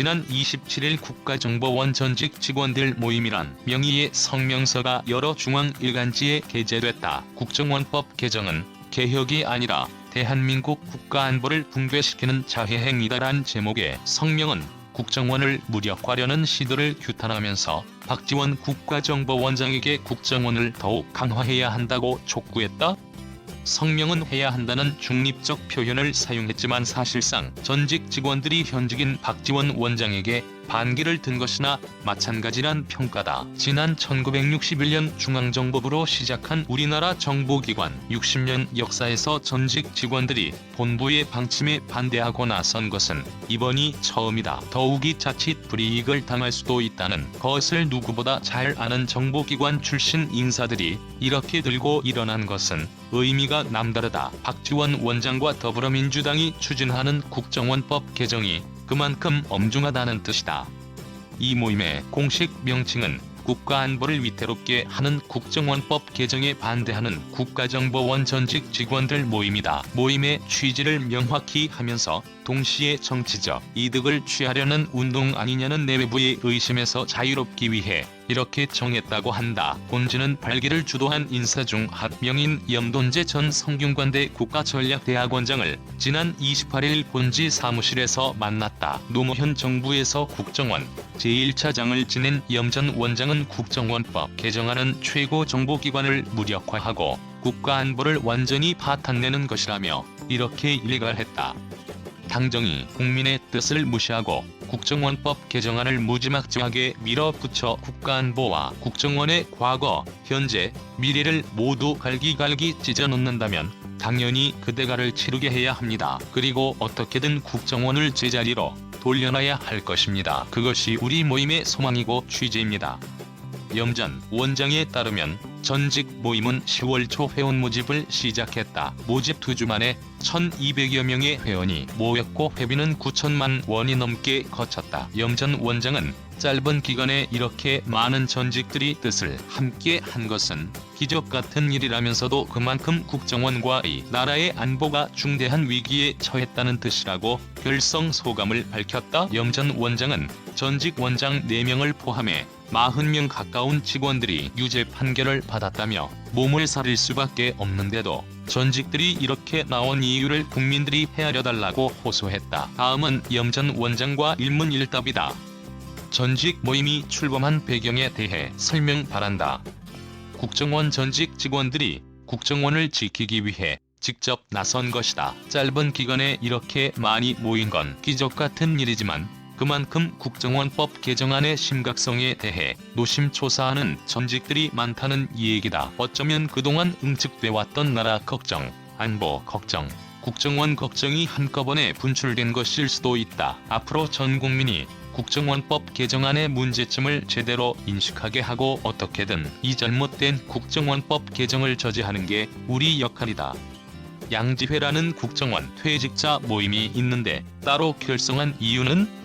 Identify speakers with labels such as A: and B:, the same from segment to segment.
A: 지난 27일 국가정보원 전직 직원들 모임이란 명의의 성명서가 여러 중앙일간지에 게재됐다. 국정원법 개정은 개혁이 아니라 대한민국 국가안보를 붕괴시키는 자해행위다란 제목의 성명은 국정원을 무력화하려는 시도를 규탄하면서 박지원 국가정보원장에게 국정원을 더욱 강화해야 한다고 촉구했다. 성명은 해야 한다는 중립적 표현을 사용했지만 사실상 전직 직원들이 현직인 박지원 원장에게 반기를 든 것이나 마찬가지란 평가다. 지난 1961년 중앙정보부로 시작한 우리나라 정보기관 60년 역사에서 전직 직원들이 본부의 방침에 반대하고 나선 것은 이번이 처음이다. 더욱이 자칫 불이익을 당할 수도 있다는 것을 누구보다 잘 아는 정보기관 출신 인사들이 이렇게 들고 일어난 것은 의미가 남다르다. 박지원 원장과 더불어민주당이 추진하는 국정원법 개정이 그만큼 엄중하다는 뜻이다. 이 모임의 공식 명칭은 국가안보를 위태롭게 하는 국정원법 개정에 반대하는 국가정보원 전직 직원들 모임이다. 모임의 취지를 명확히 하면서 동시에 정치적 이득을 취하려는 운동 아니냐는 내외부의 의심에서 자유롭기 위해 이렇게 정했다고 한다. 본지는 발기를 주도한 인사 중 한 명인 염돈재 전 성균관대 국가전략대학원장을 지난 28일 본지 사무실에서 만났다. 노무현 정부에서 국정원 제1차장을 지낸 염 전 원장은 국정원법 개정안은 최고 정보기관을 무력화하고 국가안보를 완전히 파탄내는 것이라며 이렇게 일갈했다. 당정이 국민의 뜻을 무시하고 국정원법 개정안을 무지막지하게 밀어붙여 국가안보와 국정원의 과거, 현재, 미래를 모두 갈기갈기 찢어놓는다면 당연히 그 대가를 치르게 해야 합니다. 그리고 어떻게든 국정원을 제자리로 돌려놔야 할 것입니다. 그것이 우리 모임의 소망이고 취지입니다. 염 전 원장에 따르면 전직 모임은 10월 초 회원 모집을 시작했다. 모집 2주 만에 1,200여 명의 회원이 모였고 회비는 9천만 원이 넘게 거쳤다. 염 전 원장은 짧은 기간에 이렇게 많은 전직들이 뜻을 함께 한 것은 기적 같은 일이라면서도 그만큼 국정원과 이 나라의 안보가 중대한 위기에 처했다는 뜻이라고 결성 소감을 밝혔다. 염 전 원장은 전직 원장 4명을 포함해 40명 가까운 직원들이 유죄 판결을 받았다며 몸을 사릴 수밖에 없는데도 전직들이 이렇게 나온 이유를 국민들이 헤아려달라고 호소했다. 다음은 염 전 원장과 일문일답이다. 전직 모임이 출범한 배경에 대해 설명 바란다. 국정원 전직 직원들이 국정원을 지키기 위해 직접 나선 것이다. 짧은 기간에 이렇게 많이 모인 건 기적 같은 일이지만 그만큼 국정원법 개정안의 심각성에 대해 노심초사하는 전직들이 많다는 얘기다. 어쩌면 그동안 응축돼 왔던 나라 걱정, 안보 걱정, 국정원 걱정이 한꺼번에 분출된 것일 수도 있다. 앞으로 전 국민이 국정원법 개정안의 문제점을 제대로 인식하게 하고 어떻게든 이 잘못된 국정원법 개정을 저지하는 게 우리 역할이다. 양지회라는 국정원 퇴직자 모임이 있는데 따로 결성한 이유는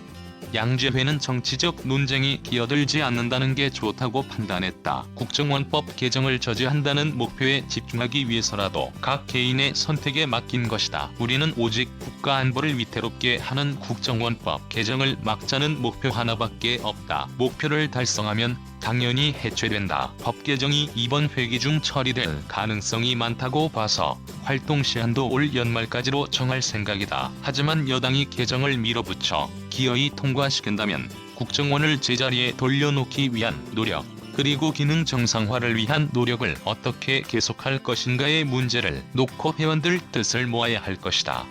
A: 양지회는 정치적 논쟁이 기어들지 않는다는 게 좋다고 판단했다. 국정원법 개정을 저지한다는 목표에 집중하기 위해서라도 각 개인의 선택에 맡긴 것이다. 우리는 오직 국가안보를 위태롭게 하는 국정원법 개정을 막자는 목표 하나밖에 없다. 목표를 달성하면 당연히 해체된다. 법 개정이 이번 회기 중 처리될 가능성이 많다고 봐서 활동 시한도 올 연말까지로 정할 생각이다. 하지만 여당이 개정을 밀어붙여 기어이 통과시킨다면 국정원을 제자리에 돌려놓기 위한 노력, 그리고 기능 정상화를 위한 노력을 어떻게 계속할 것인가의 문제를 놓고 회원들 뜻을 모아야 할 것이다.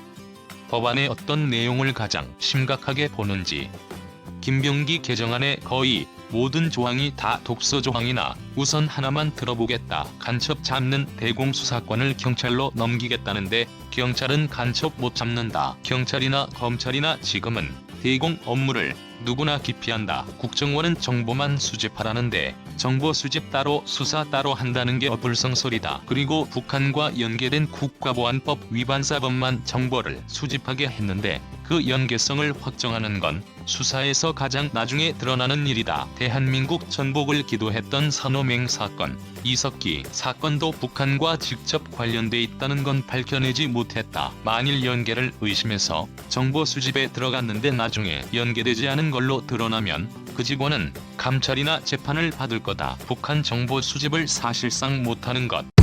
A: 법안의 어떤 내용을 가장 심각하게 보는지. 김병기 개정안의 거의 모든 조항이 다 독소 조항이나 우선 하나만 들어보겠다. 간첩 잡는 대공수사권을 경찰로 넘기겠다는데 경찰은 간첩 못 잡는다. 경찰이나 검찰이나 지금은 대공 업무를 누구나 기피한다. 국정원은 정보만 수집하라는데 정보 수집 따로 수사 따로 한다는 게 어불성설이다. 그리고 북한과 연계된 국가보안법 위반사범만 정보를 수집하게 했는데 그 연계성을 확정하는 건 수사에서 가장 나중에 드러나는 일이다. 대한민국 전복을 기도했던 산호맹 사건, 이석기 사건도 북한과 직접 관련돼 있다는 건 밝혀내지 못했다. 만일 연계를 의심해서 정보 수집에 들어갔는데 나중에 연계되지 않은 걸로 드러나면 그 직원은 감찰이나 재판을 받을 거다. 북한 정보 수집을 사실상 못하는 것.